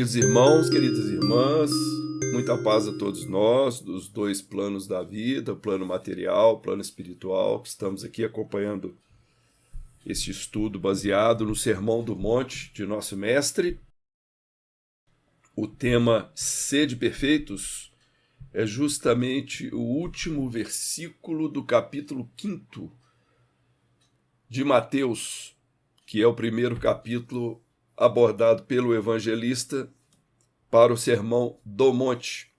Queridos irmãos, queridas irmãs, muita paz a todos nós, dos dois planos da vida, plano material, plano espiritual, que estamos aqui acompanhando este estudo baseado no Sermão do Monte de nosso Mestre. O tema Sede Perfeitos é justamente o último versículo do capítulo 5 de Mateus, que é o primeiro capítulo abordado pelo evangelista para o Sermão do Monte.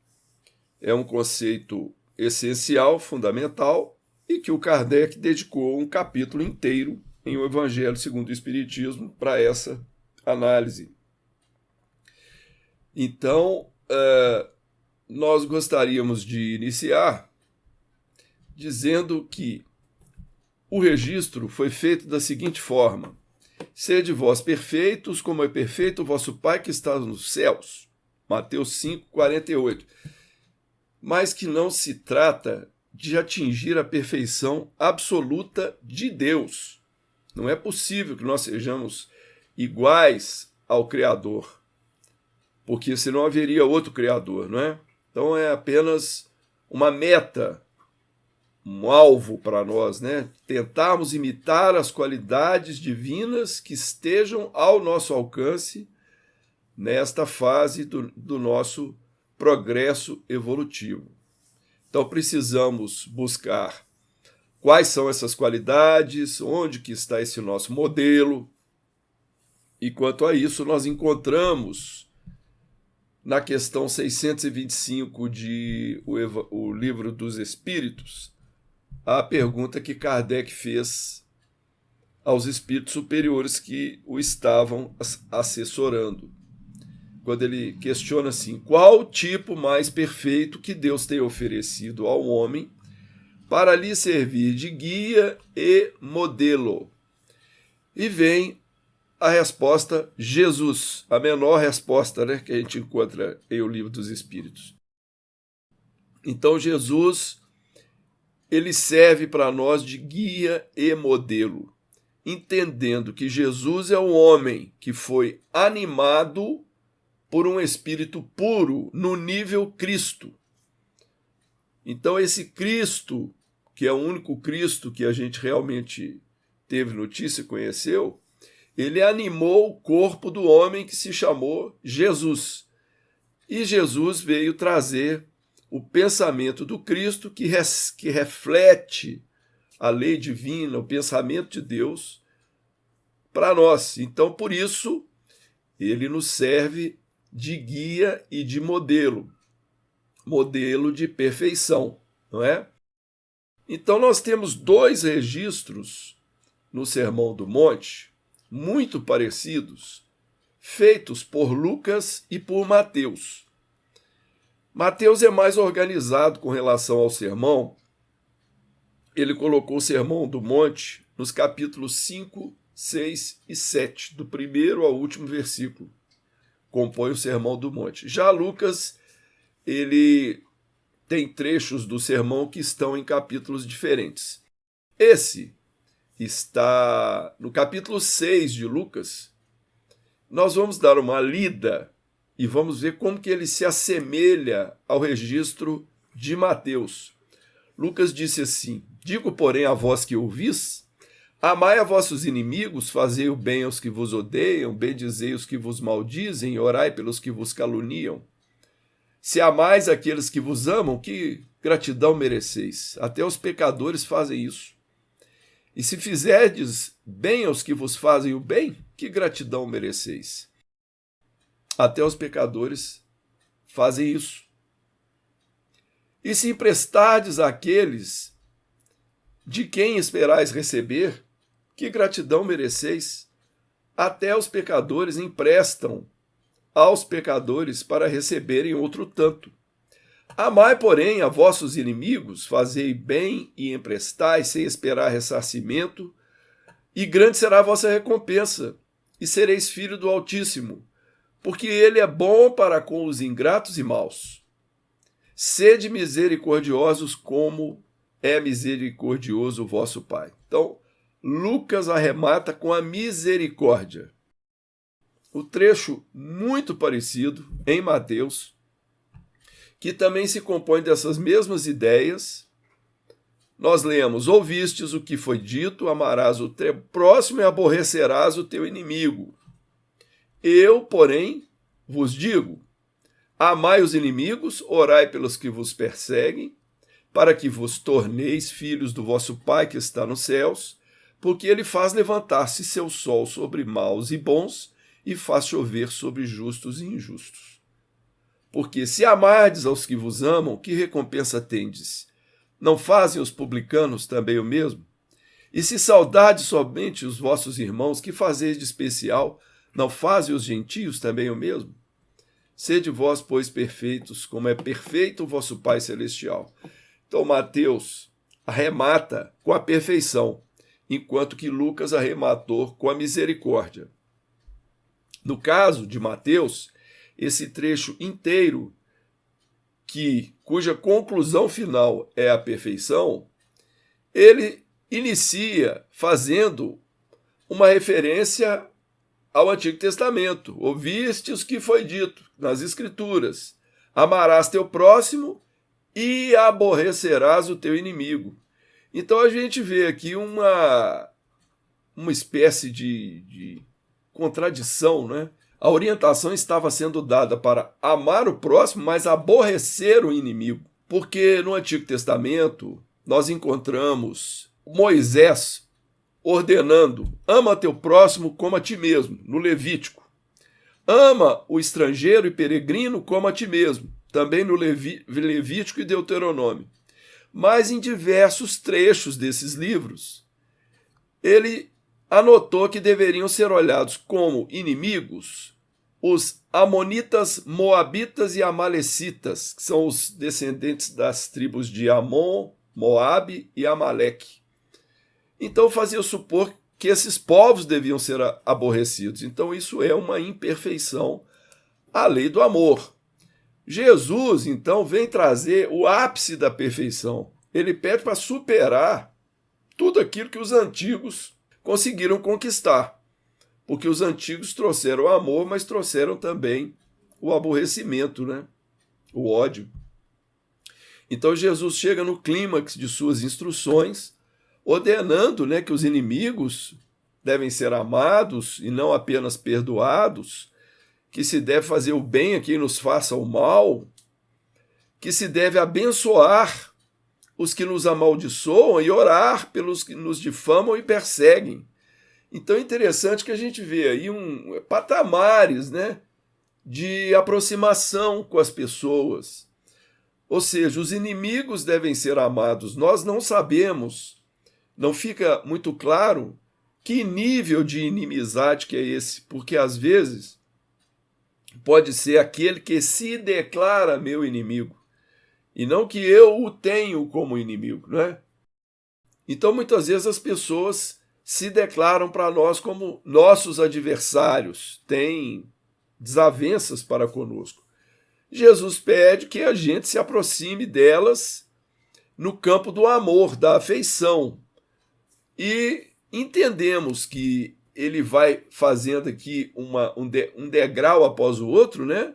É um conceito essencial, fundamental, e que o Kardec dedicou um capítulo inteiro em O Evangelho segundo o Espiritismo para essa análise. Então, nós gostaríamos de iniciar dizendo que o registro foi feito da seguinte forma: sede vós perfeitos, como é perfeito o vosso Pai que está nos céus. Mateus 5, 48. Mas que não se trata de atingir a perfeição absoluta de Deus. Não é possível que nós sejamos iguais ao Criador, porque senão haveria outro Criador, não é? Então é apenas uma meta, um alvo para nós, né? Tentarmos imitar as qualidades divinas que estejam ao nosso alcance nesta fase do nosso progresso evolutivo. Então precisamos buscar quais são essas qualidades, onde que está esse nosso modelo, e quanto a isso nós encontramos na questão 625 de o Livro dos Espíritos, a pergunta que Kardec fez aos espíritos superiores que o estavam assessorando. Quando ele questiona assim: qual o tipo mais perfeito que Deus tem oferecido ao homem para lhe servir de guia e modelo? E vem a resposta Jesus, a menor resposta, né, que a gente encontra em O Livro dos Espíritos. Então Jesus, ele serve para nós de guia e modelo, entendendo que Jesus é um homem que foi animado por um espírito puro no nível Cristo. Então esse Cristo, que é o único Cristo que a gente realmente teve notícia e conheceu, ele animou o corpo do homem que se chamou Jesus. E Jesus veio trazer o pensamento do Cristo que reflete a lei divina, o pensamento de Deus para nós. Então, por isso, ele nos serve de guia e de modelo de perfeição, não é? Então, nós temos dois registros no Sermão do Monte, muito parecidos, feitos por Lucas e por Mateus. Mateus é mais organizado com relação ao sermão. Ele colocou o Sermão do Monte nos capítulos 5, 6 e 7, do primeiro ao último versículo. Compõe o Sermão do Monte. Já Lucas, ele tem trechos do sermão que estão em capítulos diferentes. Esse está no capítulo 6 de Lucas. Nós vamos dar uma lida e vamos ver como que ele se assemelha ao registro de Mateus. Lucas disse assim: digo, porém, a vós que ouvis, amai a vossos inimigos, fazei o bem aos que vos odeiam, bendizei os que vos maldizem, e orai pelos que vos caluniam. Se amais aqueles que vos amam, que gratidão mereceis? Até os pecadores fazem isso. E se fizerdes bem aos que vos fazem o bem, que gratidão mereceis? Até os pecadores fazem isso. E se emprestardes àqueles de quem esperais receber, que gratidão mereceis? Até os pecadores emprestam aos pecadores para receberem outro tanto. Amai, porém, a vossos inimigos, fazei bem e emprestai sem esperar ressarcimento, e grande será a vossa recompensa, e sereis filho do Altíssimo, porque ele é bom para com os ingratos e maus. Sede misericordiosos como é misericordioso o vosso Pai. Então, Lucas arremata com a misericórdia. o trecho muito parecido em Mateus, que também se compõe dessas mesmas ideias. Nós lemos: ouvistes o que foi dito, amarás o teu próximo e aborrecerás o teu inimigo. Eu, porém, vos digo: amai os inimigos, orai pelos que vos perseguem, para que vos torneis filhos do vosso Pai que está nos céus, porque ele faz levantar-se seu sol sobre maus e bons, e faz chover sobre justos e injustos. Porque se amardes aos que vos amam, que recompensa tendes? Não fazem os publicanos também o mesmo? E se saudardes somente os vossos irmãos, que fazeis de especial? Não fazem os gentios também o mesmo? Sede vós, pois, perfeitos, como é perfeito o vosso Pai Celestial. Então, Mateus arremata com a perfeição, enquanto que Lucas arrematou com a misericórdia. No caso de Mateus, esse trecho inteiro, cuja conclusão final é a perfeição, ele inicia fazendo uma referência ao Antigo Testamento. Ouviste o que foi dito nas Escrituras: amarás teu próximo e aborrecerás o teu inimigo. Então a gente vê aqui uma espécie de contradição, né? A orientação estava sendo dada para amar o próximo, mas aborrecer o inimigo. Porque no Antigo Testamento nós encontramos Moisés ordenando: ama teu próximo como a ti mesmo, no Levítico. Ama o estrangeiro e peregrino como a ti mesmo, também no Levítico e Deuteronômio. Mas em diversos trechos desses livros, ele anotou que deveriam ser olhados como inimigos os amonitas, moabitas e amalecitas, que são os descendentes das tribos de Amon, Moabe e Amaleque. Então fazia supor que esses povos deviam ser aborrecidos. Então isso é uma imperfeição à lei do amor. Jesus, então, vem trazer o ápice da perfeição. Ele pede para superar tudo aquilo que os antigos conseguiram conquistar. Porque os antigos trouxeram o amor, mas trouxeram também o aborrecimento, né? O ódio. Então Jesus chega no clímax de suas instruções, ordenando, né, que os inimigos devem ser amados e não apenas perdoados, que se deve fazer o bem a quem nos faça o mal, que se deve abençoar os que nos amaldiçoam e orar pelos que nos difamam e perseguem. Então é interessante que a gente vê aí patamares, né, de aproximação com as pessoas. Ou seja, os inimigos devem ser amados. Nós não sabemos, não fica muito claro que nível de inimizade que é esse, porque às vezes pode ser aquele que se declara meu inimigo, e não que eu o tenho como inimigo, não é? Então, muitas vezes as pessoas se declaram para nós como nossos adversários, têm desavenças para conosco. Jesus pede que a gente se aproxime delas no campo do amor, da afeição. E entendemos que ele vai fazendo aqui um degrau após o outro, né?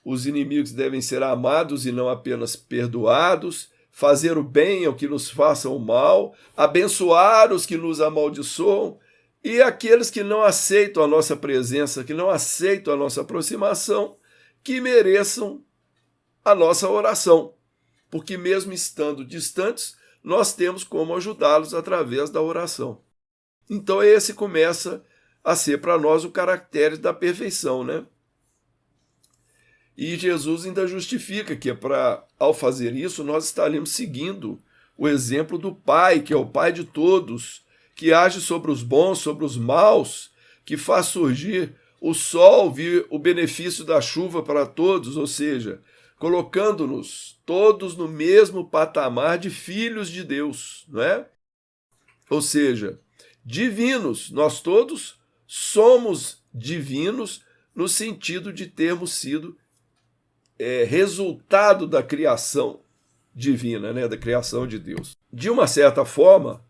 Os inimigos devem ser amados e não apenas perdoados, fazer o bem ao que nos façam o mal, abençoar os que nos amaldiçoam, e aqueles que não aceitam a nossa presença, que não aceitam a nossa aproximação, que mereçam a nossa oração, porque mesmo estando distantes, nós temos como ajudá-los através da oração. Então esse começa a ser para nós o caractere da perfeição, né? E Jesus ainda justifica que ao fazer isso, nós estaremos seguindo o exemplo do Pai, que é o Pai de todos, que age sobre os bons, sobre os maus, que faz surgir o sol, vir o benefício da chuva para todos, ou seja, colocando-nos todos no mesmo patamar de filhos de Deus, não é? Ou seja, divinos, nós todos somos divinos no sentido de termos sido resultado da criação divina, né, da criação de Deus. De uma certa forma,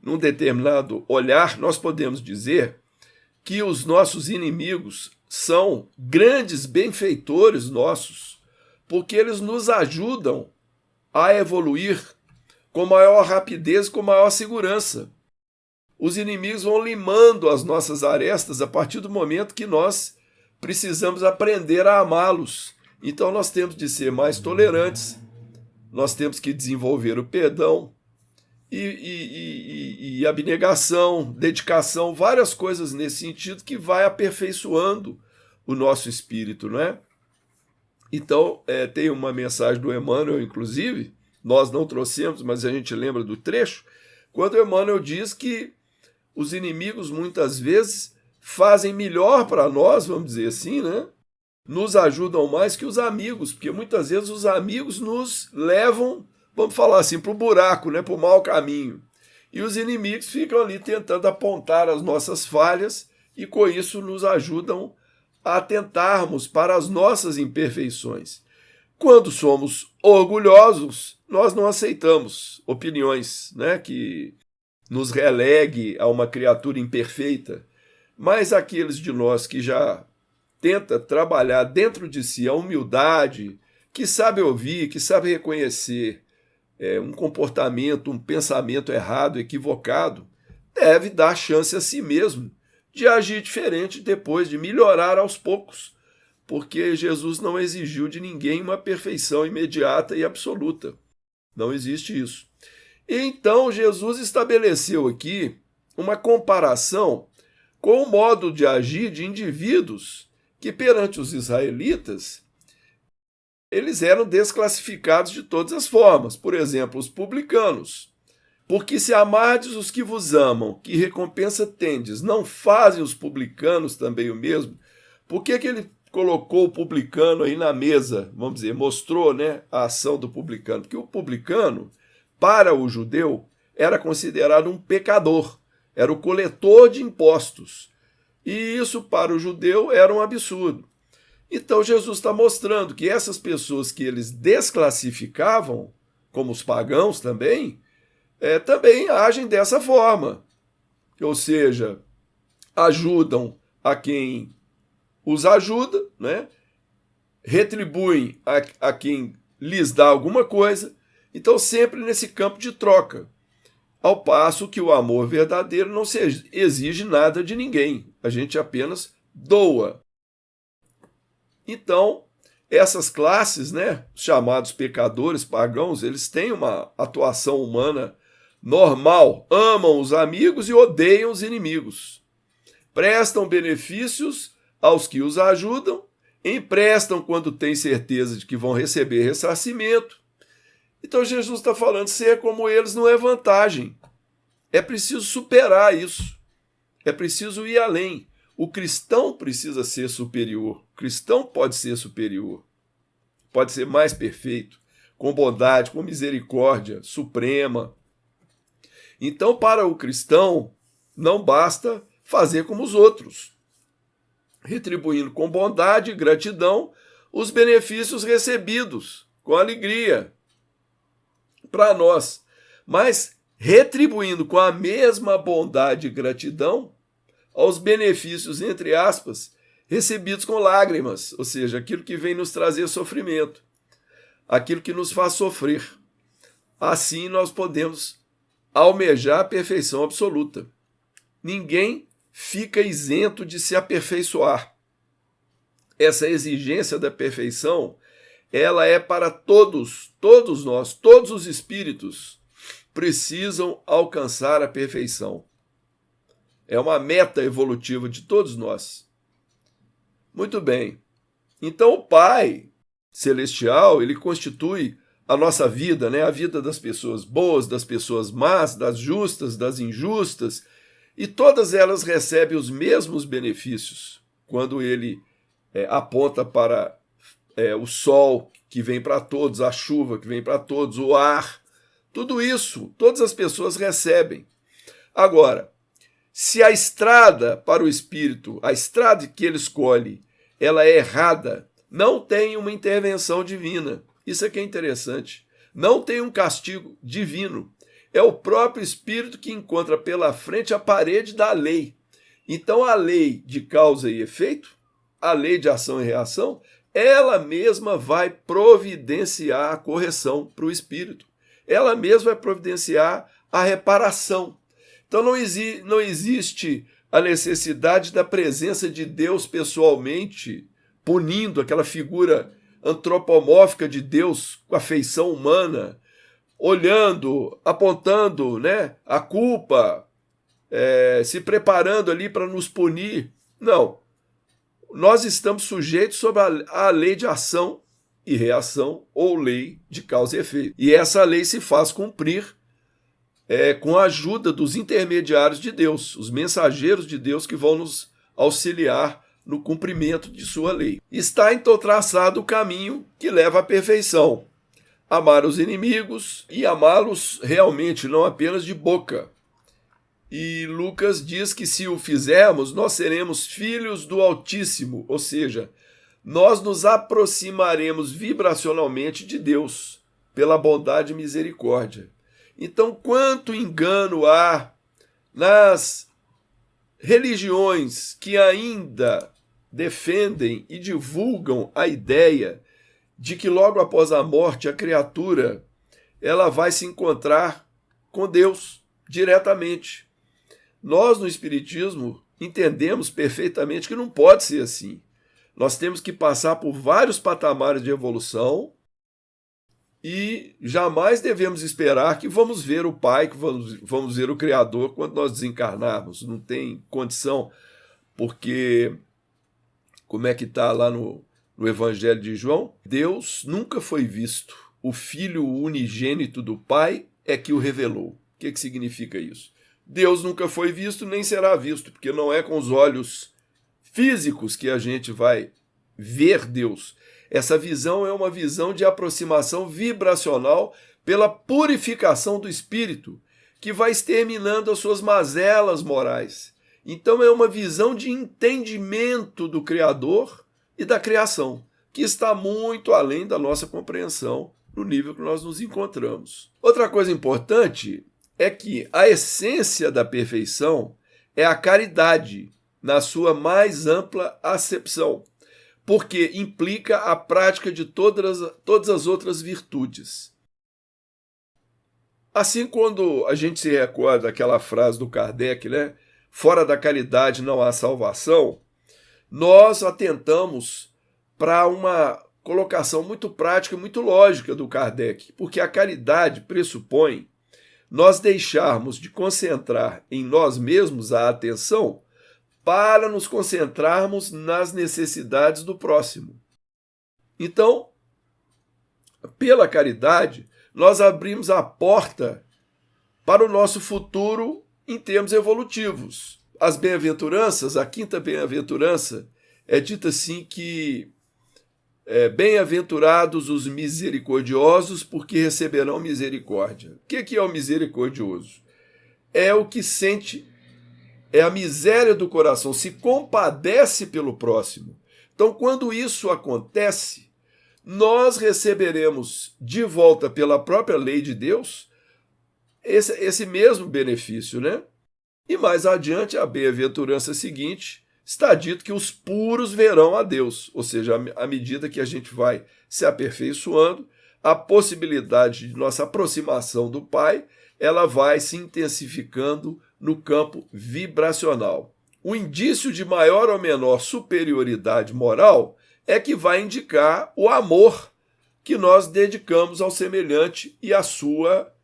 num determinado olhar, nós podemos dizer que os nossos inimigos são grandes benfeitores nossos, porque eles nos ajudam a evoluir com maior rapidez, com maior segurança. Os inimigos vão limando as nossas arestas a partir do momento que nós precisamos aprender a amá-los. Então nós temos de ser mais tolerantes, nós temos que desenvolver o perdão e abnegação, dedicação, várias coisas nesse sentido que vai aperfeiçoando o nosso espírito, não é? Então, tem uma mensagem do Emmanuel, inclusive, nós não trouxemos, mas a gente lembra do trecho, quando o Emmanuel diz que os inimigos muitas vezes fazem melhor para nós, vamos dizer assim, né? Nos ajudam mais que os amigos, porque muitas vezes os amigos nos levam, vamos falar assim, para o buraco, né? Para o mau caminho. E os inimigos ficam ali tentando apontar as nossas falhas e com isso nos ajudam a atentarmos para as nossas imperfeições. Quando somos orgulhosos, nós não aceitamos opiniões, né, que nos relegue a uma criatura imperfeita, mas aqueles de nós que já tenta trabalhar dentro de si a humildade, que sabe ouvir, que sabe reconhecer um comportamento, um pensamento errado, equivocado, deve dar chance a si mesmo de agir diferente depois, de melhorar aos poucos, porque Jesus não exigiu de ninguém uma perfeição imediata e absoluta. Não existe isso. E então Jesus estabeleceu aqui uma comparação com o modo de agir de indivíduos que perante os israelitas eles eram desclassificados de todas as formas. Por exemplo, os publicanos. Porque se amardes os que vos amam, que recompensa tendes, não fazem os publicanos também o mesmo? Por que ele colocou o publicano aí na mesa, vamos dizer, mostrou, né, a ação do publicano? Porque o publicano, para o judeu, era considerado um pecador, era o coletor de impostos. E isso para o judeu era um absurdo. Então Jesus está mostrando que essas pessoas que eles desclassificavam, como os pagãos também, também agem dessa forma. Ou seja, ajudam a quem os ajuda, né? Retribuem a quem lhes dá alguma coisa. Então, sempre nesse campo de troca. Ao passo que o amor verdadeiro não se exige nada de ninguém. A gente apenas doa. Então, essas classes, né, chamados pecadores, pagãos, eles têm uma atuação humana normal, amam os amigos e odeiam os inimigos. Prestam benefícios aos que os ajudam, emprestam quando têm certeza de que vão receber ressarcimento. Então Jesus está falando, ser como eles não é vantagem. É preciso superar isso. É preciso ir além. O cristão precisa ser superior. O cristão pode ser superior. Pode ser mais perfeito, com bondade, com misericórdia suprema. Então, para o cristão, não basta fazer como os outros, retribuindo com bondade e gratidão os benefícios recebidos, com alegria, para nós, mas retribuindo com a mesma bondade e gratidão aos benefícios, entre aspas, recebidos com lágrimas, ou seja, aquilo que vem nos trazer sofrimento, aquilo que nos faz sofrer. Assim nós podemos almejar a perfeição absoluta. Ninguém fica isento de se aperfeiçoar. Essa exigência da perfeição, ela é para todos nós, todos os espíritos precisam alcançar a perfeição. É uma meta evolutiva de todos nós. Muito bem. Então o Pai Celestial, ele constitui a nossa vida, né? A vida das pessoas boas, das pessoas más, das justas, das injustas, e todas elas recebem os mesmos benefícios quando ele aponta para o sol que vem para todos, a chuva que vem para todos, o ar, tudo isso, todas as pessoas recebem. Agora, se a estrada para o espírito, a estrada que ele escolhe, ela é errada, não tem uma intervenção divina. Isso é que é interessante. Não tem um castigo divino. É o próprio espírito que encontra pela frente a parede da lei Então a lei de causa e efeito, a lei de ação e reação, ela mesma vai providenciar a correção para o espírito. Ela mesma vai providenciar a reparação. Então não existe a necessidade da presença de Deus pessoalmente, punindo aquela figura antropomórfica de Deus com a feição humana, olhando, apontando, né, a culpa, se preparando ali para nos punir. Não. Nós estamos sujeitos sob a lei de ação e reação, ou lei de causa e efeito. E essa lei se faz cumprir com a ajuda dos intermediários de Deus, os mensageiros de Deus que vão nos auxiliar no cumprimento de sua lei. Está então traçado o caminho que leva à perfeição. Amar os inimigos e amá-los realmente, não apenas de boca. E Lucas diz que se o fizermos, nós seremos filhos do Altíssimo, ou seja, nós nos aproximaremos vibracionalmente de Deus pela bondade e misericórdia. Então, quanto engano há nas religiões que ainda defendem e divulgam a ideia de que logo após a morte a criatura ela vai se encontrar com Deus diretamente. Nós no Espiritismo entendemos perfeitamente que não pode ser assim. Nós temos que passar por vários patamares de evolução e jamais devemos esperar que vamos ver o Pai, que vamos ver o Criador quando nós desencarnarmos. Não tem condição, porque, como é que está lá no Evangelho de João? Deus nunca foi visto. O Filho unigênito do Pai é que o revelou. O que significa isso? Deus nunca foi visto nem será visto, porque não é com os olhos físicos que a gente vai ver Deus. Essa visão é uma visão de aproximação vibracional pela purificação do espírito, que vai exterminando as suas mazelas morais. Então é uma visão de entendimento do Criador e da criação, que está muito além da nossa compreensão no nível que nós nos encontramos. Outra coisa importante é que a essência da perfeição é a caridade, na sua mais ampla acepção, porque implica a prática de todas as outras virtudes. Assim, quando a gente se recorda daquela frase do Kardec, né? Fora da caridade não há salvação, nós atentamos para uma colocação muito prática e muito lógica do Kardec, porque a caridade pressupõe nós deixarmos de concentrar em nós mesmos a atenção para nos concentrarmos nas necessidades do próximo. Então, pela caridade, nós abrimos a porta para o nosso futuro em termos evolutivos. As bem-aventuranças, a quinta bem-aventurança, é dita assim que bem-aventurados os misericordiosos, porque receberão misericórdia. O que é o misericordioso? É o que sente, é a miséria do coração, se compadece pelo próximo. Então, quando isso acontece, nós receberemos de volta pela própria lei de Deus esse mesmo benefício, né? E mais adiante, a bem-aventurança seguinte, está dito que os puros verão a Deus, ou seja, à medida que a gente vai se aperfeiçoando, a possibilidade de nossa aproximação do Pai, ela vai se intensificando no campo vibracional. O indício de maior ou menor superioridade moral é que vai indicar o amor que nós dedicamos ao semelhante e a sua,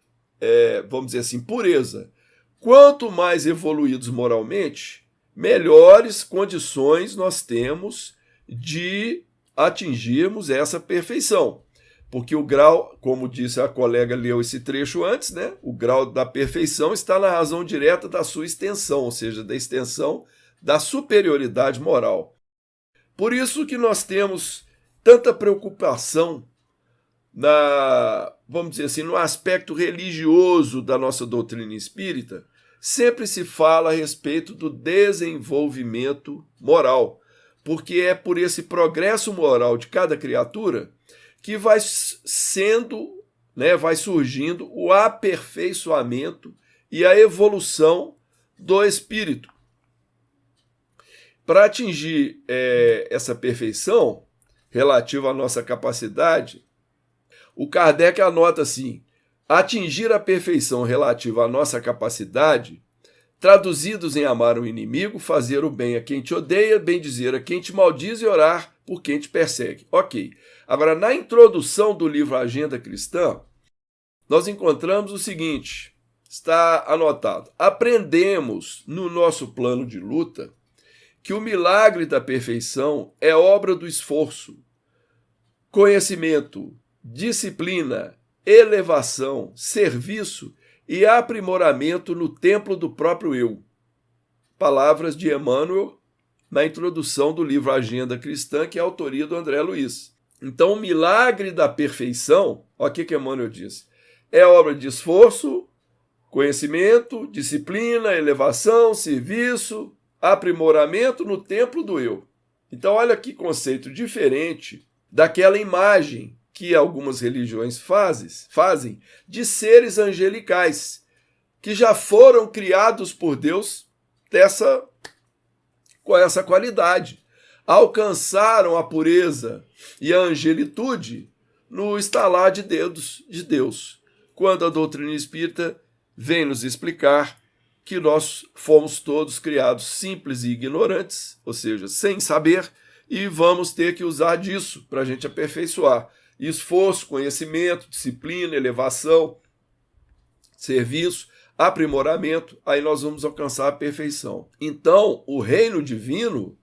vamos dizer assim, pureza. Quanto mais evoluídos moralmente, melhores condições nós temos de atingirmos essa perfeição. Porque o grau, como disse a colega, leu esse trecho antes, né? O grau da perfeição está na razão direta da sua extensão, ou seja, da extensão da superioridade moral. Por isso que nós temos tanta preocupação vamos dizer assim, no aspecto religioso da nossa doutrina espírita. Sempre se fala a respeito do desenvolvimento moral, porque é por esse progresso moral de cada criatura que vai sendo, né, vai surgindo o aperfeiçoamento e a evolução do espírito. Para atingir essa perfeição relativa à nossa capacidade, o Kardec anota assim: atingir a perfeição relativa à nossa capacidade, traduzidos em amar o inimigo, fazer o bem a quem te odeia, bendizer a quem te maldiz e orar por quem te persegue. Ok. Agora, na introdução do livro Agenda Cristã, nós encontramos o seguinte, está anotado: aprendemos no nosso plano de luta que o milagre da perfeição é obra do esforço, conhecimento, disciplina, elevação, serviço e aprimoramento no templo do próprio eu. Palavras de Emmanuel na introdução do livro Agenda Cristã, que é a autoria do André Luiz. Então, o milagre da perfeição, olha o que Emmanuel diz, é obra de esforço, conhecimento, disciplina, elevação, serviço, aprimoramento no templo do eu. Então, olha que conceito diferente daquela imagem que algumas religiões fazem de seres angelicais, que já foram criados por Deus com essa qualidade. Alcançaram a pureza e a angelitude no estalar de dedos de Deus, quando a doutrina espírita vem nos explicar que nós fomos todos criados simples e ignorantes, ou seja, sem saber, e vamos ter que usar disso para a gente aperfeiçoar. Esforço, conhecimento, disciplina, elevação, serviço, aprimoramento, aí nós vamos alcançar a perfeição. Então, o reino divino,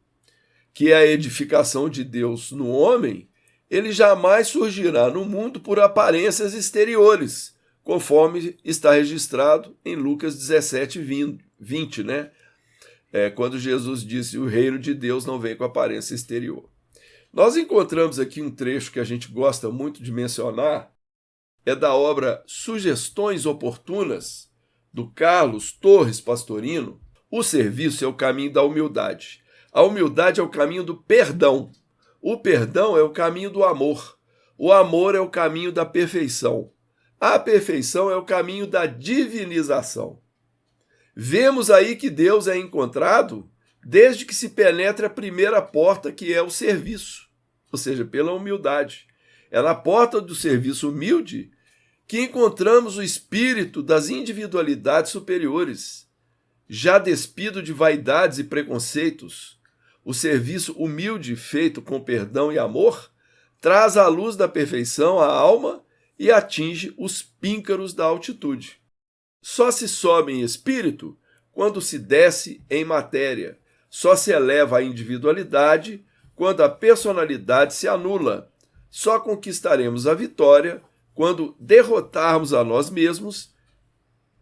que é a edificação de Deus no homem, ele jamais surgirá no mundo por aparências exteriores, conforme está registrado em Lucas 17, 20, né? Quando Jesus disse: o reino de Deus não vem com aparência exterior. Nós encontramos aqui um trecho que a gente gosta muito de mencionar, é da obra Sugestões Oportunas, do Carlos Torres Pastorino. O serviço é o caminho da humildade. A humildade é o caminho do perdão. O perdão é o caminho do amor. O amor é o caminho da perfeição. A perfeição é o caminho da divinização. Vemos aí que Deus é encontrado desde que se penetra a primeira porta, que é o serviço, ou seja, pela humildade. É na porta do serviço humilde que encontramos o espírito das individualidades superiores, já despido de vaidades e preconceitos. O serviço humilde, feito com perdão e amor, traz a luz da perfeição à alma e atinge os píncaros da altitude. Só se sobe em espírito quando se desce em matéria. Só se eleva a individualidade quando a personalidade se anula. Só conquistaremos a vitória quando derrotarmos a nós mesmos,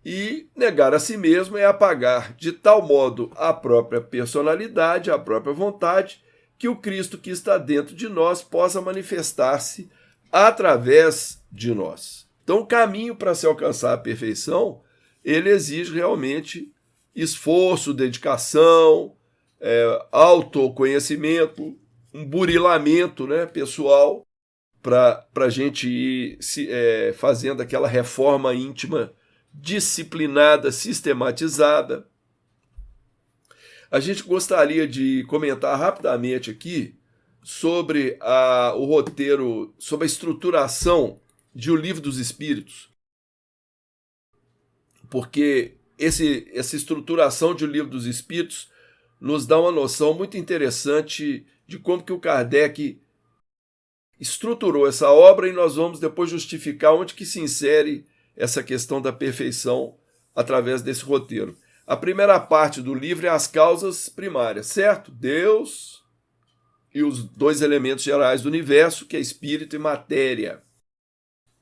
e negar a si mesmo é apagar de tal modo a própria personalidade, a própria vontade, que o Cristo que está dentro de nós possa manifestar-se através de nós. Então, o caminho para se alcançar a perfeição, ele exige realmente esforço, dedicação, autoconhecimento, um burilamento, né, pessoal, para a gente ir fazendo aquela reforma íntima disciplinada, sistematizada. A gente gostaria de comentar rapidamente aqui sobre o roteiro, sobre a estruturação de O Livro dos Espíritos, porque essa estruturação de O Livro dos Espíritos nos dá uma noção muito interessante de como que o Kardec estruturou essa obra, e nós vamos depois justificar onde que se insere essa questão da perfeição através desse roteiro. A primeira parte do livro é as causas primárias, certo? Deus e os dois elementos gerais do universo, que é espírito e matéria.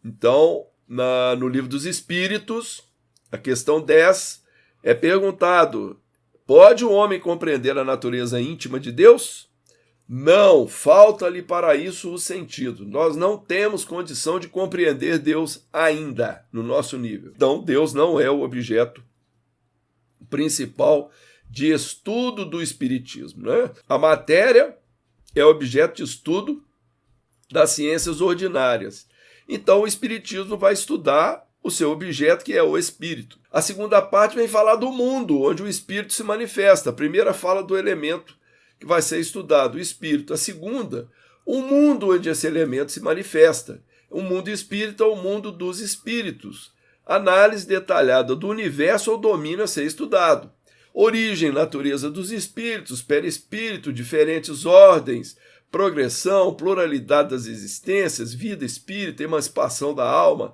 Então, no Livro dos Espíritos, a questão 10 é perguntado: pode o homem compreender a natureza íntima de Deus? Não, falta-lhe para isso o sentido. Nós não temos condição de compreender Deus ainda, no nosso nível. Então, Deus não é o objeto principal de estudo do Espiritismo, né? A matéria é objeto de estudo das ciências ordinárias. Então, o Espiritismo vai estudar o seu objeto, que é o Espírito. A segunda parte vem falar do mundo, onde o Espírito se manifesta. A primeira fala do elemento que vai ser estudado o espírito. A segunda, o mundo onde esse elemento se manifesta. O mundo espírita é o mundo dos espíritos. Análise detalhada do universo ou domínio a ser estudado. Origem, natureza dos espíritos, perispírito, diferentes ordens, progressão, pluralidade das existências, vida espírita, emancipação da alma,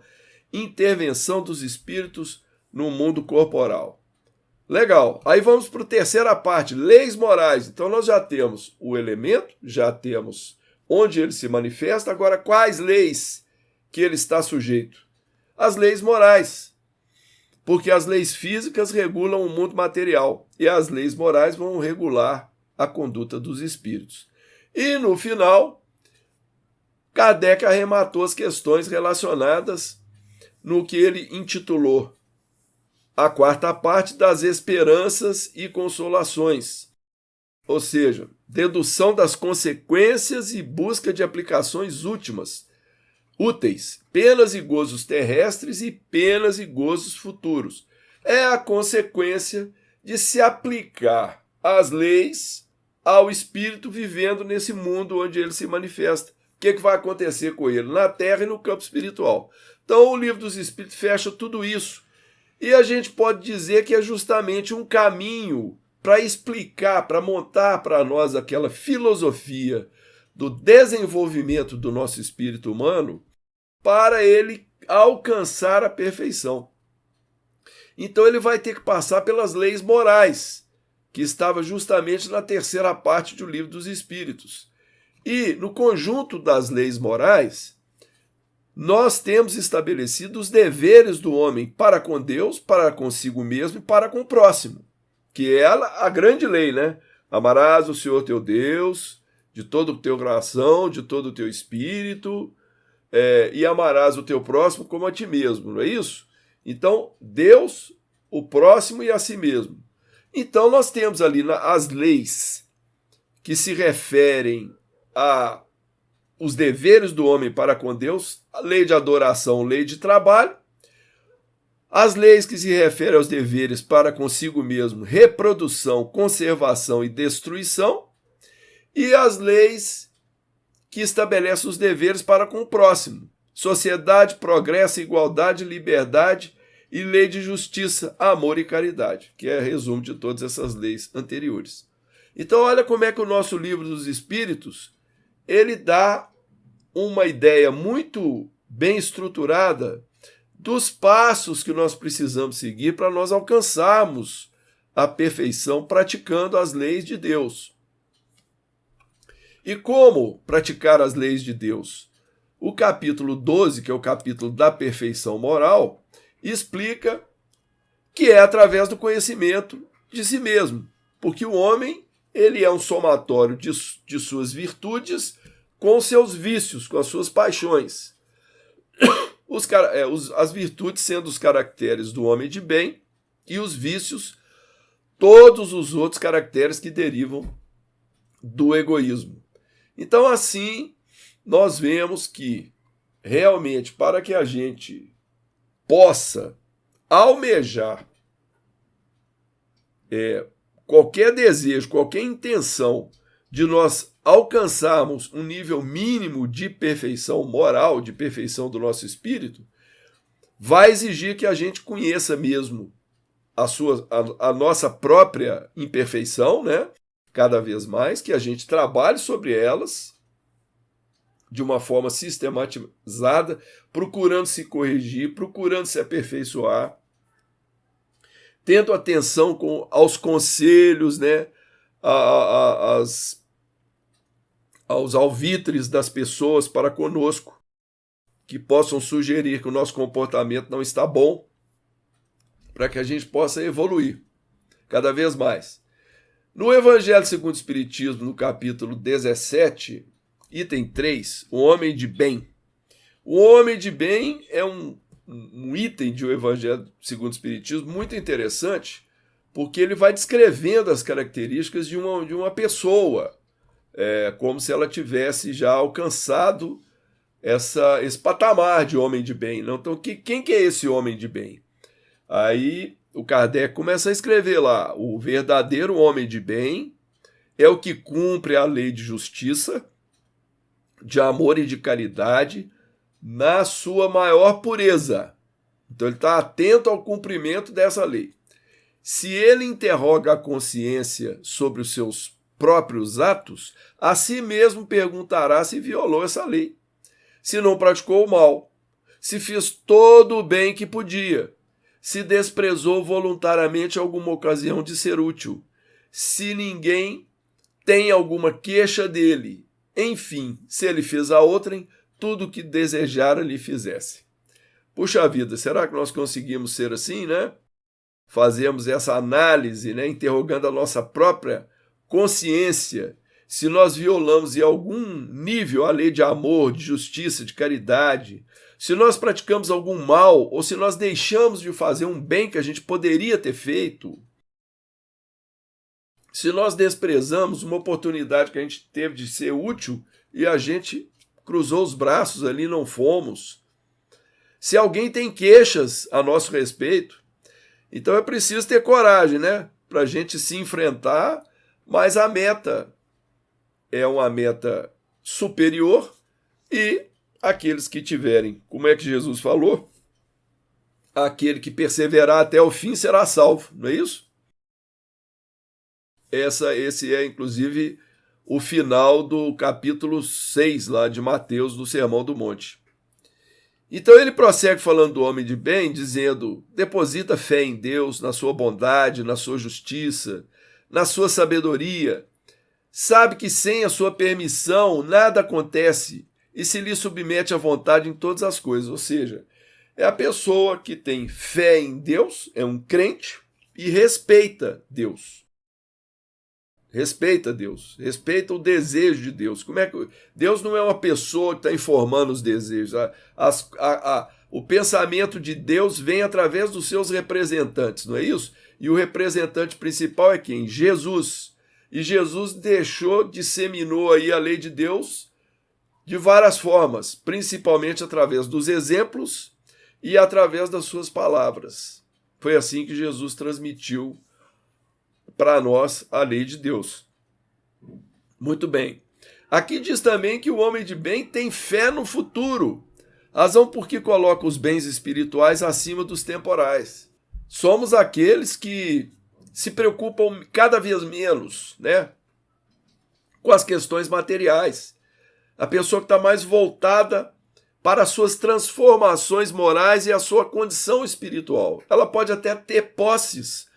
intervenção dos espíritos no mundo corporal. Legal. Aí vamos para a terceira parte, leis morais. Então nós já temos o elemento, já temos onde ele se manifesta, agora quais leis que ele está sujeito? As leis morais. Porque as leis físicas regulam o mundo material e as leis morais vão regular a conduta dos espíritos. E, no final, Kardec arrematou as questões relacionadas no que ele intitulou a quarta parte das esperanças e consolações, ou seja, dedução das consequências e busca de aplicações úteis, penas e gozos terrestres e penas e gozos futuros. É a consequência de se aplicar as leis ao espírito vivendo nesse mundo onde ele se manifesta. O que vai acontecer com ele na Terra e no campo espiritual? Então o Livro dos Espíritos fecha tudo isso. E a gente pode dizer que é justamente um caminho para explicar, para montar para nós aquela filosofia do desenvolvimento do nosso espírito humano para ele alcançar a perfeição. Então ele vai ter que passar pelas leis morais, que estava justamente na terceira parte do Livro dos Espíritos. E no conjunto das leis morais, nós temos estabelecido os deveres do homem para com Deus, para consigo mesmo e para com o próximo, que é a grande lei, né? Amarás o Senhor teu Deus de todo o teu coração, de todo o teu espírito, e amarás o teu próximo como a ti mesmo, não é isso? Então, Deus, o próximo e a si mesmo. Então, nós temos ali as leis que se referem a os deveres do homem para com Deus, a lei de adoração, lei de trabalho, as leis que se referem aos deveres para consigo mesmo, reprodução, conservação e destruição, e as leis que estabelecem os deveres para com o próximo, sociedade, progresso, igualdade, liberdade e lei de justiça, amor e caridade, que é resumo de todas essas leis anteriores. Então olha como é que o nosso Livro dos Espíritos ele dá uma ideia muito bem estruturada dos passos que nós precisamos seguir para nós alcançarmos a perfeição praticando as leis de Deus. E como praticar as leis de Deus? O capítulo 12, que é o capítulo da perfeição moral, explica que é através do conhecimento de si mesmo, porque o homem ele é um somatório de suas virtudes com seus vícios, com as suas paixões. As virtudes sendo os caracteres do homem de bem e os vícios, todos os outros caracteres que derivam do egoísmo. Então, assim, nós vemos que, realmente, para que a gente possa almejar qualquer desejo, qualquer intenção de nós alcançarmos um nível mínimo de perfeição moral, de perfeição do nosso espírito, vai exigir que a gente conheça mesmo a nossa própria imperfeição, né? Cada vez mais, que a gente trabalhe sobre elas de uma forma sistematizada, procurando se corrigir, procurando se aperfeiçoar, tendo atenção aos conselhos, né? Aos alvitres das pessoas para conosco, que possam sugerir que o nosso comportamento não está bom, para que a gente possa evoluir cada vez mais. No Evangelho segundo o Espiritismo, no capítulo 17, item 3, o homem de bem. O homem de bem é um item de o Evangelho segundo o Espiritismo muito interessante, porque ele vai descrevendo as características de uma pessoa, como se ela tivesse já alcançado esse patamar de homem de bem. Então, quem que é esse homem de bem? Aí o Kardec começa a escrever lá, o verdadeiro homem de bem é o que cumpre a lei de justiça, de amor e de caridade na sua maior pureza. Então ele está atento ao cumprimento dessa lei. Se ele interroga a consciência sobre os seus próprios atos, a si mesmo perguntará se violou essa lei, se não praticou o mal, se fez todo o bem que podia, se desprezou voluntariamente alguma ocasião de ser útil, se ninguém tem alguma queixa dele, enfim, se ele fez a outrem tudo o que desejara lhe fizesse. Puxa vida, será que nós conseguimos ser assim, né? Fazemos essa análise, né, interrogando a nossa própria consciência, se nós violamos em algum nível a lei de amor, de justiça, de caridade, se nós praticamos algum mal ou se nós deixamos de fazer um bem que a gente poderia ter feito, se nós desprezamos uma oportunidade que a gente teve de ser útil e a gente cruzou os braços ali e não fomos, se alguém tem queixas a nosso respeito, então é preciso ter coragem, né? Para a gente se enfrentar, mas a meta é uma meta superior e aqueles que tiverem, como é que Jesus falou? Aquele que perseverar até o fim será salvo, não é isso? Esse é, inclusive, o final do capítulo 6 lá de Mateus, do Sermão do Monte. Então ele prossegue falando do homem de bem, dizendo: deposita fé em Deus, na sua bondade, na sua justiça, na sua sabedoria. Sabe que sem a sua permissão nada acontece e se lhe submete à vontade em todas as coisas. Ou seja, é a pessoa que tem fé em Deus, é um crente e respeita Deus. Respeita Deus, respeita o desejo de Deus. Como é que Deus não é uma pessoa que está informando os desejos. O pensamento de Deus vem através dos seus representantes, não é isso? E o representante principal é quem? Jesus. E Jesus disseminou aí a lei de Deus de várias formas, principalmente através dos exemplos e através das suas palavras. Foi assim que Jesus transmitiu para nós a lei de Deus. Muito bem. Aqui diz também que o homem de bem tem fé no futuro, razão por que coloca os bens espirituais acima dos temporais. Somos aqueles que se preocupam cada vez menos, né, com as questões materiais. A pessoa que está mais voltada para as suas transformações morais e a sua condição espiritual. Ela pode até ter posses,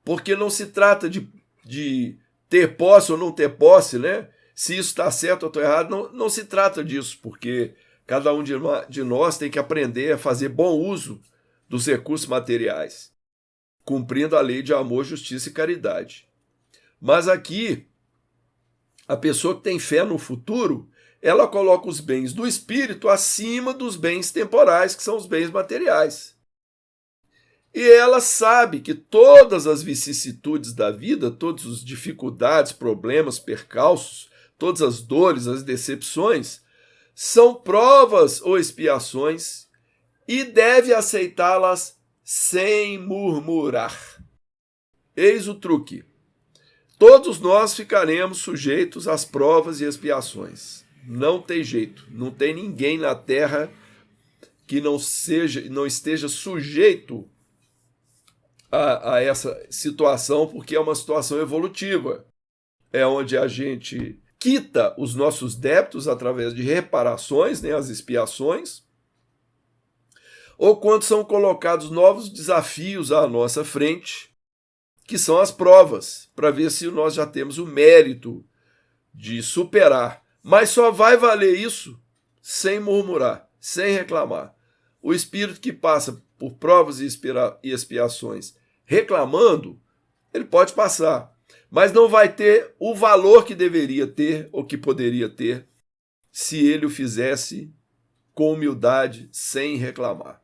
porque não se trata de ter posse ou não ter posse, né? Se isso está certo ou está errado, não se trata disso, porque cada um de nós tem que aprender a fazer bom uso dos recursos materiais, cumprindo a lei de amor, justiça e caridade. Mas aqui, a pessoa que tem fé no futuro, ela coloca os bens do espírito acima dos bens temporais, que são os bens materiais. E ela sabe que todas as vicissitudes da vida, todas as dificuldades, problemas, percalços, todas as dores, as decepções, são provas ou expiações e deve aceitá-las sem murmurar. Eis o truque. Todos nós ficaremos sujeitos às provas e expiações. Não tem jeito. Não tem ninguém na Terra que não esteja sujeito a essa situação, porque é uma situação evolutiva. É onde a gente quita os nossos débitos através de reparações, né, as expiações, ou quando são colocados novos desafios à nossa frente, que são as provas, para ver se nós já temos o mérito de superar. Mas só vai valer isso sem murmurar, sem reclamar. O espírito que passa por provas e expiações reclamando, ele pode passar, mas não vai ter o valor que deveria ter ou que poderia ter se ele o fizesse com humildade, sem reclamar.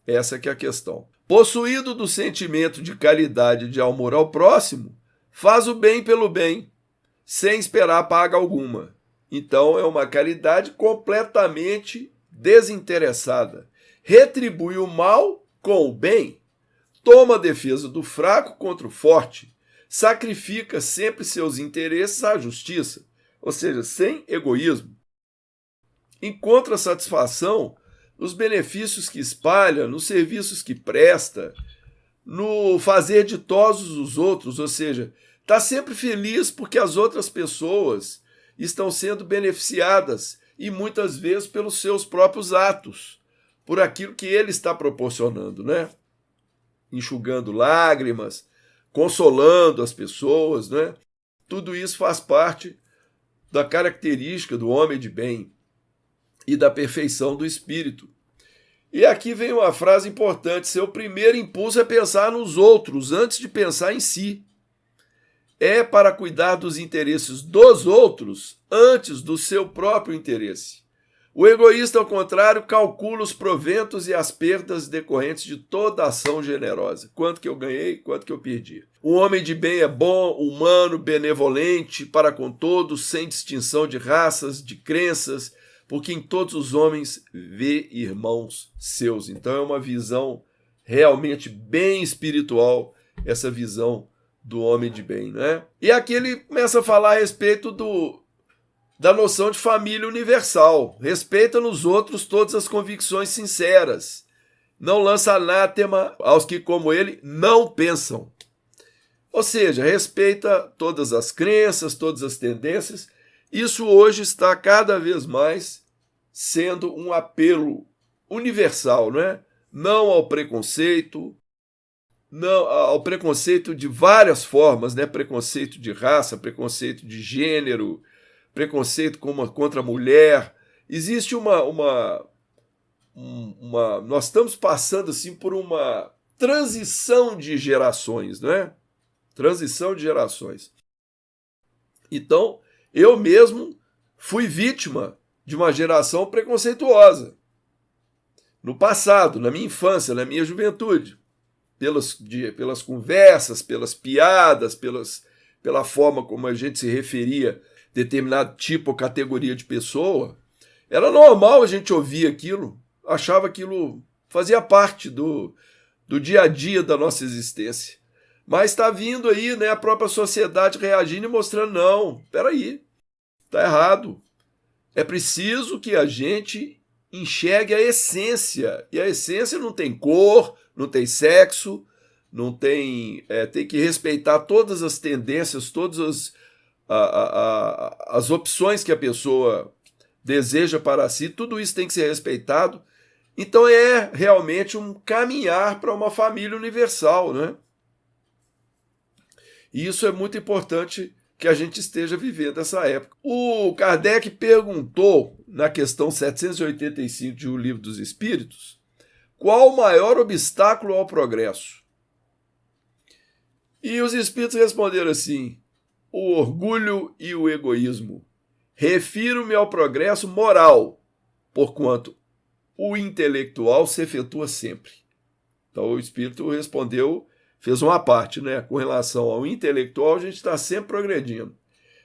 Essa que é a questão. Possuído do sentimento de caridade e de amor ao próximo, faz o bem pelo bem, sem esperar paga alguma. Então é uma caridade completamente desinteressada. Retribui o mal com o bem, toma a defesa do fraco contra o forte, sacrifica sempre seus interesses à justiça, ou seja, sem egoísmo. Encontra satisfação nos benefícios que espalha, nos serviços que presta, no fazer ditosos os outros, ou seja, está sempre feliz porque as outras pessoas estão sendo beneficiadas e muitas vezes pelos seus próprios atos, por aquilo que ele está proporcionando, né? Enxugando lágrimas, consolando as pessoas, né? Tudo isso faz parte da característica do homem de bem e da perfeição do espírito. E aqui vem uma frase importante: seu primeiro impulso é pensar nos outros antes de pensar em si. É para cuidar dos interesses dos outros antes do seu próprio interesse. O egoísta, ao contrário, calcula os proventos e as perdas decorrentes de toda ação generosa. Quanto que eu ganhei, quanto que eu perdi. O homem de bem é bom, humano, benevolente para com todos, sem distinção de raças, de crenças, porque em todos os homens vê irmãos seus. Então é uma visão realmente bem espiritual, essa visão do homem de bem, né? E aqui ele começa a falar a respeito da noção de família universal. Respeita nos outros todas as convicções sinceras. Não lança anátema aos que, como ele, não pensam. Ou seja, respeita todas as crenças, todas as tendências. Isso hoje está cada vez mais sendo um apelo universal, né? Não ao preconceito, não ao preconceito de várias formas, né? Preconceito de raça, preconceito de gênero, preconceito contra a mulher. Existe nós estamos passando assim por uma transição de gerações, né? Transição de gerações. Então, eu mesmo fui vítima de uma geração preconceituosa. No passado, na minha infância, na minha juventude. Pelas conversas, pelas piadas, pela forma como a gente se referia a determinado tipo ou categoria de pessoa. Era normal a gente ouvir aquilo, achava aquilo fazia parte do dia a dia da nossa existência. Mas está vindo aí, né, a própria sociedade reagindo e mostrando, não, peraí, está errado. É preciso que a gente enxergue a essência. E a essência não tem cor, não tem sexo, não tem, tem que respeitar todas as tendências, todas as opções que a pessoa deseja para si, tudo isso tem que ser respeitado. Então é realmente um caminhar para uma família universal, né? E isso é muito importante que a gente esteja vivendo essa época. O Kardec perguntou, na questão 785 de O Livro dos Espíritos, qual o maior obstáculo ao progresso? E os espíritos responderam assim: o orgulho e o egoísmo. Refiro-me ao progresso moral, porquanto o intelectual se efetua sempre. Então o espírito respondeu, fez uma parte, né? Com relação ao intelectual, a gente está sempre progredindo.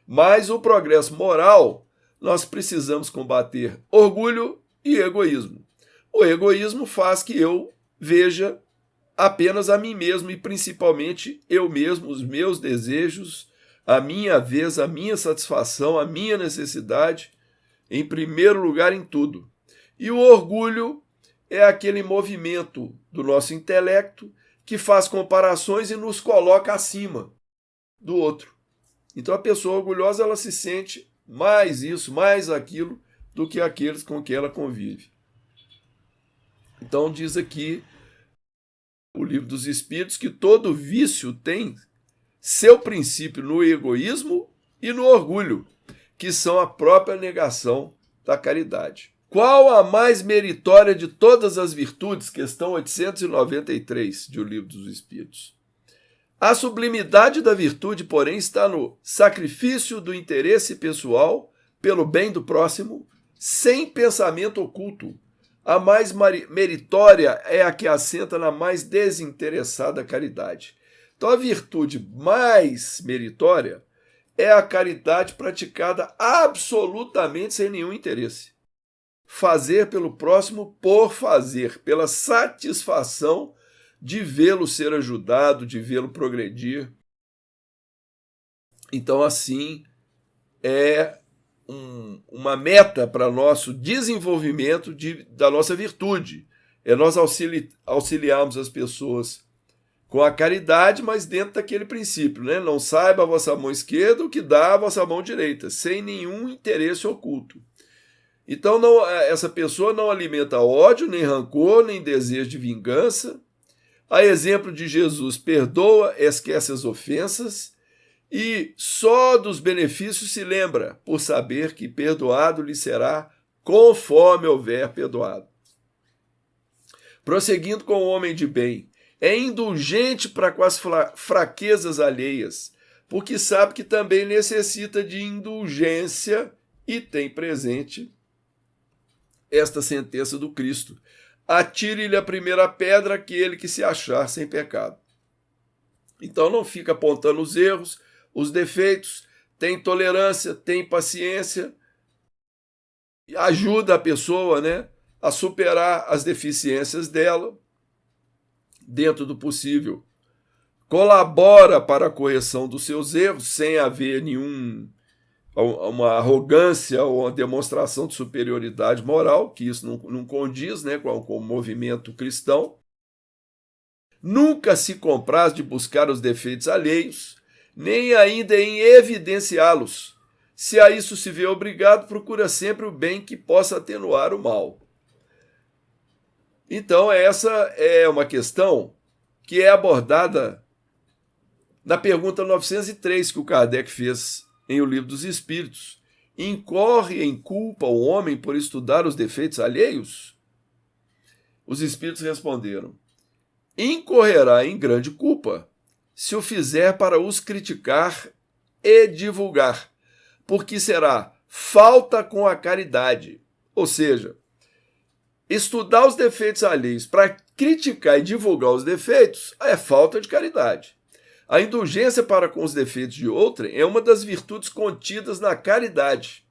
Mas o progresso moral, nós precisamos combater orgulho e egoísmo. O egoísmo faz que eu veja apenas a mim mesmo e principalmente eu mesmo, os meus desejos, a minha vez, a minha satisfação, a minha necessidade, em primeiro lugar em tudo. E o orgulho é aquele movimento do nosso intelecto que faz comparações e nos coloca acima do outro. Então a pessoa orgulhosa, ela se sente mais isso, mais aquilo, do que aqueles com quem ela convive. Então diz aqui o Livro dos Espíritos que todo vício tem seu princípio no egoísmo e no orgulho, que são a própria negação da caridade. Qual a mais meritória de todas as virtudes? Questão 893 de O Livro dos Espíritos. A sublimidade da virtude, porém, está no sacrifício do interesse pessoal pelo bem do próximo, sem pensamento oculto. A mais meritória é a que assenta na mais desinteressada caridade. Então, a virtude mais meritória é a caridade praticada absolutamente sem nenhum interesse. Fazer pelo próximo por fazer, pela satisfação de vê-lo ser ajudado, de vê-lo progredir. Então, assim, é uma meta para nosso desenvolvimento da nossa virtude. É nós auxiliarmos as pessoas com a caridade, mas dentro daquele princípio, né? Não saiba a vossa mão esquerda o que dá a vossa mão direita, sem nenhum interesse oculto. Então, essa pessoa não alimenta ódio, nem rancor, nem desejo de vingança. A exemplo de Jesus, perdoa, esquece as ofensas e só dos benefícios se lembra, por saber que perdoado lhe será conforme houver perdoado. Prosseguindo com o homem de bem, é indulgente para com as fraquezas alheias, porque sabe que também necessita de indulgência e tem presente esta sentença do Cristo: atire-lhe a primeira pedra aquele que se achar sem pecado. Então não fica apontando os erros, os defeitos, tem tolerância, tem paciência, ajuda a pessoa, né, a superar as deficiências dela, dentro do possível. Colabora para a correção dos seus erros, sem haver uma arrogância ou uma demonstração de superioridade moral, que isso não condiz, né, com o movimento cristão. Nunca se compraz de buscar os defeitos alheios, nem ainda em evidenciá-los. Se a isso se vê obrigado, procura sempre o bem que possa atenuar o mal. Então, essa é uma questão que é abordada na pergunta 903 que o Kardec fez em O Livro dos Espíritos. Incorre em culpa o homem por estudar os defeitos alheios? Os espíritos responderam: incorrerá em grande culpa se o fizer para os criticar e divulgar, porque será falta com a caridade. Ou seja, estudar os defeitos alheios para criticar e divulgar os defeitos é falta de caridade. A indulgência para com os defeitos de outrem é uma das virtudes contidas na caridade.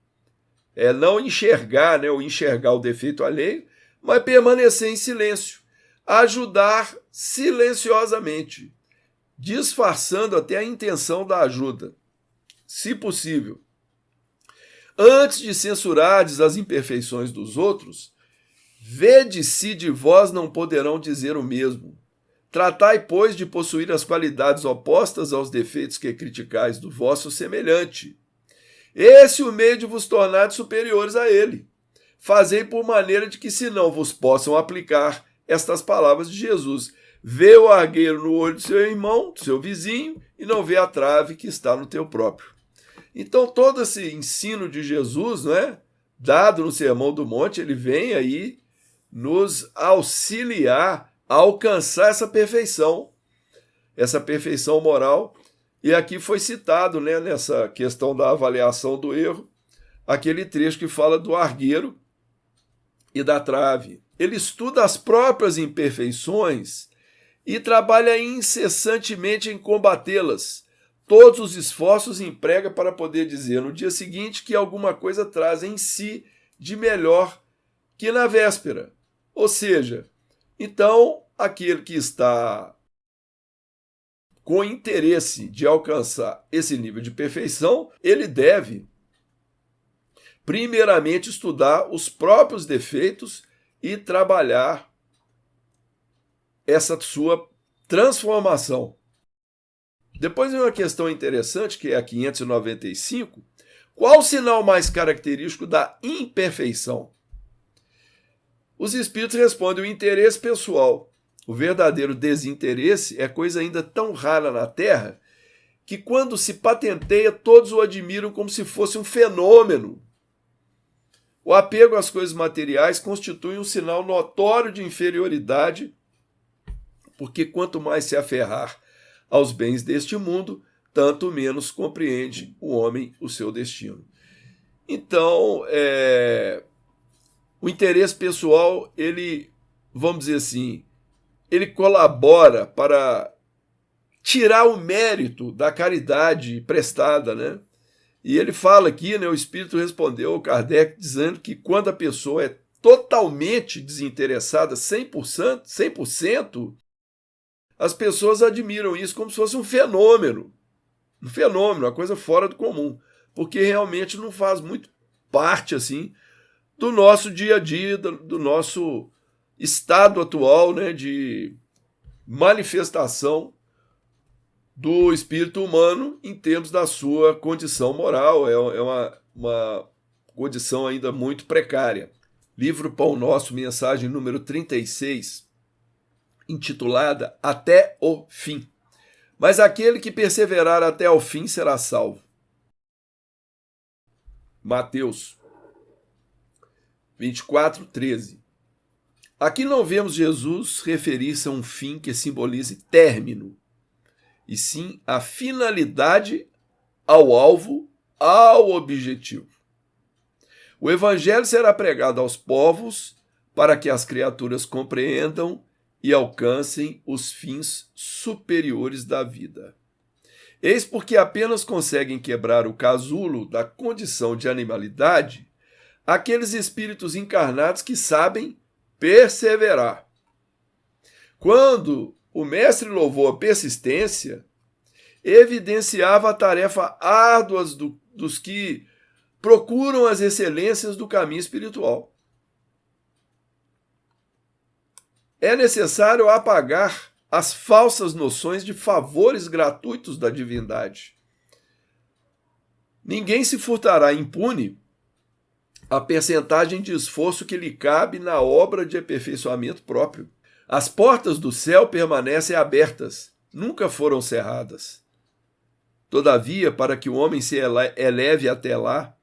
É não enxergar, né, ou enxergar o defeito alheio, mas permanecer em silêncio, ajudar silenciosamente, disfarçando até a intenção da ajuda, se possível. Antes de censurardes as imperfeições dos outros, vede se de vós não poderão dizer o mesmo. Tratai, pois, de possuir as qualidades opostas aos defeitos que criticais do vosso semelhante. Esse é o meio de vos tornar superiores a ele. Fazei por maneira de que, se não vos possam aplicar estas palavras de Jesus: vê o argueiro no olho do seu irmão, do seu vizinho, e não vê a trave que está no teu próprio. Então, todo esse ensino de Jesus, não é, dado no Sermão do Monte, ele vem aí nos auxiliar a alcançar essa perfeição moral. E aqui foi citado, né, nessa questão da avaliação do erro, aquele trecho que fala do argueiro e da trave. Ele estuda as próprias imperfeições e trabalha incessantemente em combatê-las. Todos os esforços emprega para poder dizer no dia seguinte que alguma coisa traz em si de melhor que na véspera. Ou seja, então, aquele que está com interesse de alcançar esse nível de perfeição, ele deve, primeiramente, estudar os próprios defeitos e trabalhar essa sua transformação. Depois vem uma questão interessante, que é a 595. Qual o sinal mais característico da imperfeição? Os espíritos respondem: o interesse pessoal. O verdadeiro desinteresse é coisa ainda tão rara na Terra que, quando se patenteia, todos o admiram como se fosse um fenômeno. O apego às coisas materiais constitui um sinal notório de inferioridade, porque quanto mais se aferrar aos bens deste mundo, tanto menos compreende o homem o seu destino. Então, o interesse pessoal, ele, vamos dizer assim, ele colabora para tirar o mérito da caridade prestada, né? E ele fala aqui, né, o Espírito respondeu ao Kardec dizendo que quando a pessoa é totalmente desinteressada, 100%, as pessoas admiram isso como se fosse um fenômeno. um fenômeno, uma coisa fora do comum, porque realmente não faz muito parte assim do nosso dia a dia, do nosso estado atual, né, de manifestação do espírito humano em termos da sua condição moral. É uma condição ainda muito precária. Livro Pão Nosso, mensagem número 36, intitulada Até o Fim. Mas aquele que perseverar até o fim será salvo. Mateus 24:13. Aqui não vemos Jesus referir-se a um fim que simbolize término, e sim a finalidade ao alvo, ao objetivo. O evangelho será pregado aos povos para que as criaturas compreendam e alcancem os fins superiores da vida. Eis porque apenas conseguem quebrar o casulo da condição de animalidade aqueles espíritos encarnados que sabem perseverar. Quando o mestre louvou a persistência, evidenciava a tarefa árdua dos que procuram as excelências do caminho espiritual. É necessário apagar as falsas noções de favores gratuitos da divindade. Ninguém se furtará impune a percentagem de esforço que lhe cabe na obra de aperfeiçoamento próprio. As portas do céu permanecem abertas, nunca foram cerradas. Todavia, para que o homem se eleve até lá,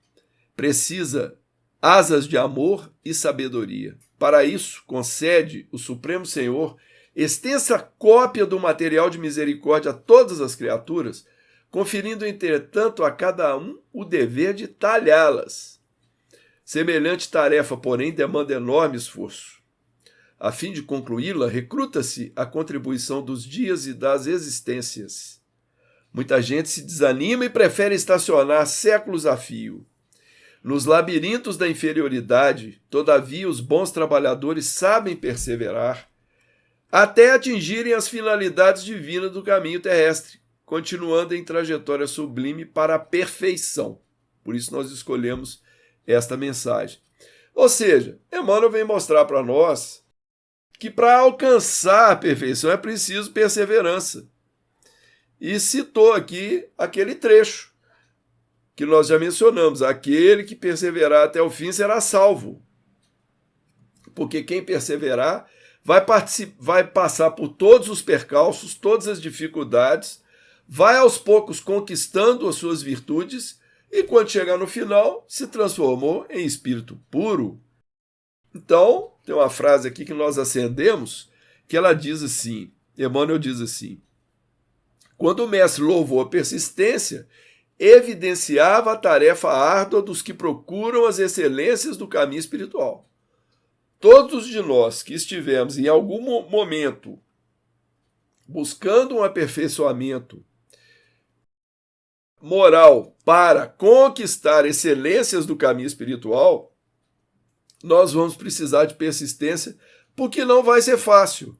precisa asas de amor e sabedoria. Para isso, concede o Supremo Senhor extensa cópia do material de misericórdia a todas as criaturas, conferindo, entretanto, a cada um o dever de talhá-las. Semelhante tarefa, porém, demanda enorme esforço. A fim de concluí-la, recruta-se a contribuição dos dias e das existências. Muita gente se desanima e prefere estacionar séculos a fio. Nos labirintos da inferioridade, todavia, os bons trabalhadores sabem perseverar até atingirem as finalidades divinas do caminho terrestre, continuando em trajetória sublime para a perfeição. Por isso nós escolhemos esta mensagem. Ou seja, Emmanuel vem mostrar para nós que para alcançar a perfeição é preciso perseverança. E citou aqui aquele trecho que nós já mencionamos: aquele que perseverar até o fim será salvo. Porque quem perseverar vai passar por todos os percalços, todas as dificuldades, vai aos poucos conquistando as suas virtudes e quando chegar no final se transformou em espírito puro. Então, tem uma frase aqui que nós acendemos, que ela diz assim, Emmanuel diz assim: quando o mestre louvou a persistência, evidenciava a tarefa árdua dos que procuram as excelências do caminho espiritual. Todos de nós que estivemos em algum momento buscando um aperfeiçoamento moral para conquistar excelências do caminho espiritual, nós vamos precisar de persistência, porque não vai ser fácil.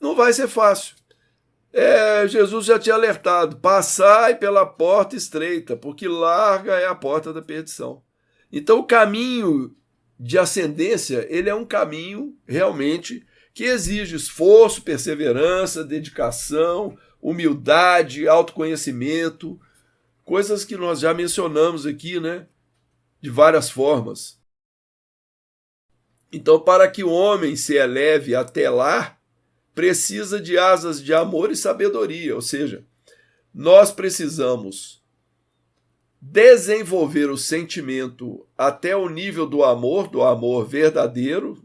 Não vai ser fácil. Jesus já tinha alertado: passai pela porta estreita, porque larga é a porta da perdição. Então o caminho de ascendência, ele é um caminho realmente que exige esforço, perseverança, dedicação, humildade, autoconhecimento, coisas que nós já mencionamos aqui, né, de várias formas. Então, para que o homem se eleve até lá, precisa de asas de amor e sabedoria, ou seja, nós precisamos desenvolver o sentimento até o nível do amor verdadeiro,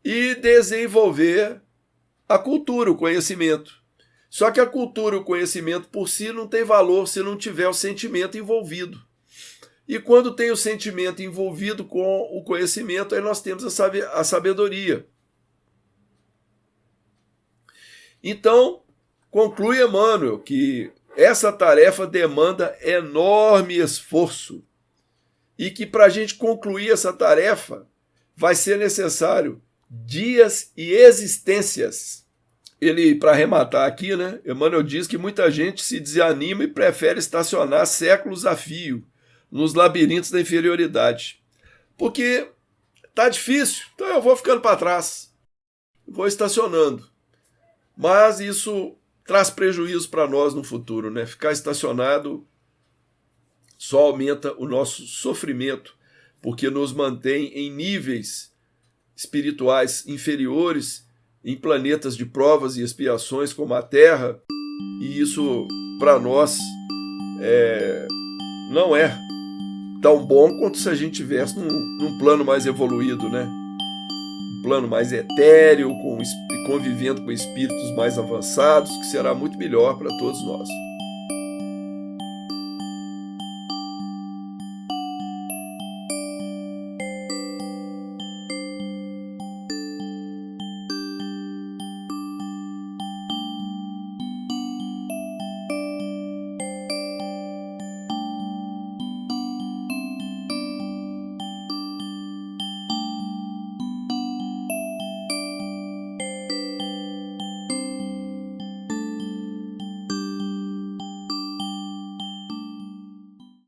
e desenvolver a cultura, o conhecimento. Só que a cultura e o conhecimento por si não tem valor se não tiver o sentimento envolvido. E quando tem o sentimento envolvido com o conhecimento, aí nós temos a sabedoria. Então, conclui Emmanuel que essa tarefa demanda enorme esforço e que para a gente concluir essa tarefa vai ser necessário dias e existências. ele, para arrematar aqui, né, Emmanuel diz que muita gente se desanima e prefere estacionar séculos a fio nos labirintos da inferioridade. Porque tá difícil, então eu vou ficando para trás, vou estacionando. Mas isso traz prejuízo para nós no futuro, né? Ficar estacionado só aumenta o nosso sofrimento, porque nos mantém em níveis espirituais inferiores, em planetas de provas e expiações como a Terra, e isso para nós não é tão bom quanto se a gente estivesse num plano mais evoluído, né? Um plano mais etéreo, convivendo com espíritos mais avançados, que será muito melhor para todos nós.